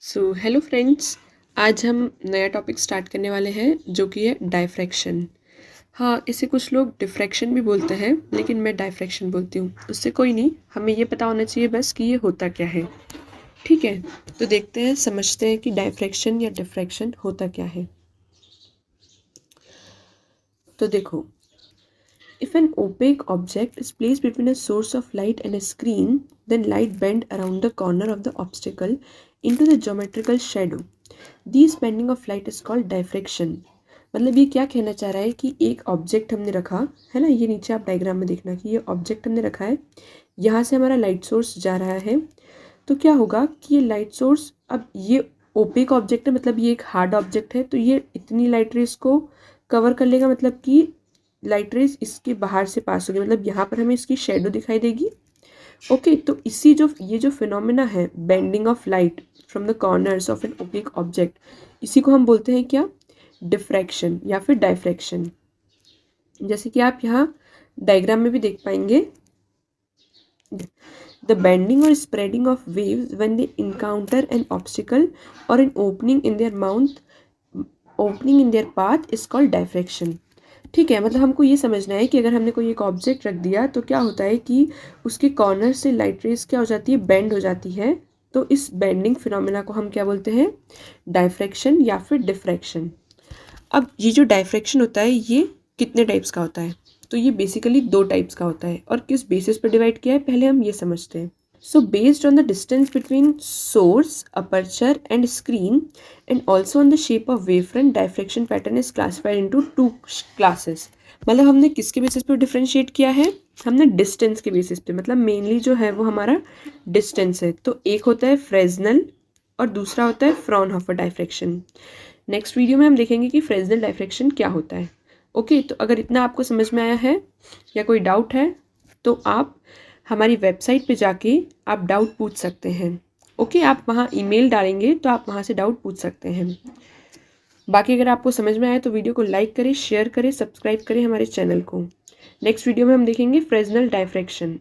Hello friends, आज हम नया टॉपिक स्टार्ट करने वाले हैं जो कि है डायफ्रैक्शन। हाँ, इसे कुछ लोग डिफ्रैक्शन भी बोलते हैं, लेकिन मैं डायफ्रैक्शन बोलती हूँ। उससे कोई नहीं, हमें ये पता होना चाहिए बस कि ये होता क्या है। ठीक है, तो देखते हैं, समझते हैं कि डायफ्रैक्शन या डिफ्रैक्शन होता क्या है। तो देखो, if an opaque object is placed between a source of light and a screen, then light bend around the corner of the obstacle into the geometrical shadow. This bending of light is called diffraction. मतलब ये क्या कहना चाह रहा है कि एक object हमने रखा है ना, ये नीचे आप डायग्राम में देखना कि ये ऑब्जेक्ट हमने रखा है, यहाँ से हमारा लाइट सोर्स जा रहा है। तो क्या होगा कि ये लाइट सोर्स, अब ये ओपेक ऑब्जेक्ट है, मतलब ये एक हार्ड ऑब्जेक्ट है, तो ये इतनी लाइट रेस को कवर कर लेगा, मतलब कि लाइट रेज इसके बाहर से पास होगी, मतलब यहाँ पर हमें इसकी शेडो दिखाई देगी। ओके, तो इसी ये जो फिनोमेना है, bending of light from the corners of an opaque object, इसी को हम बोलते हैं क्या? डिफ्रैक्शन या फिर डायफ्रैक्शन। जैसे कि आप यहाँ डायग्राम में भी देख पाएंगे, द बेंडिंग और spreading of waves when they encounter an obstacle और an opening in their path is called diffraction. ठीक है, मतलब हमको ये समझना है कि अगर हमने कोई एक ऑब्जेक्ट रख दिया तो क्या होता है कि उसके कॉर्नर से लाइट रेज क्या हो जाती है? बेंड हो जाती है। तो इस बेंडिंग फिनोमेना को हम क्या बोलते हैं? डायफ्रैक्शन या फिर डिफ्रैक्शन। अब ये जो डायफ्रैक्शन होता है ये कितने टाइप्स का होता है? तो ये बेसिकली 2 टाइप्स का होता है, और किस बेसिस पर डिवाइड किया है पहले हम ये समझते हैं। So based on the distance between source, aperture and screen and also on the shape of wavefront, diffraction pattern is classified into 2 classes. मतलब हमने किसके बेसिस पे डिफरेंशिएट किया है? हमने डिस्टेंस के बेसिस पे, मतलब मेनली जो है वो हमारा डिस्टेंस है। तो एक होता है फ्रेजनल और दूसरा होता है फ्रॉनहोफर डायफ्रैक्शन। नेक्स्ट वीडियो में हम देखेंगे कि फ्रेजनल डायफ्रैक्शन क्या होता है। ओके, तो अगर इतना आपको समझ में आया है या कोई डाउट है तो आप हमारी वेबसाइट पे जाके आप डाउट पूछ सकते हैं। ओके, आप वहाँ ईमेल डालेंगे तो आप वहाँ से डाउट पूछ सकते हैं। बाकी अगर आपको समझ में आए तो वीडियो को लाइक करें, शेयर करें, सब्सक्राइब करें हमारे चैनल को। नेक्स्ट वीडियो में हम देखेंगे फ्रेजनल डायफ्रैक्शन।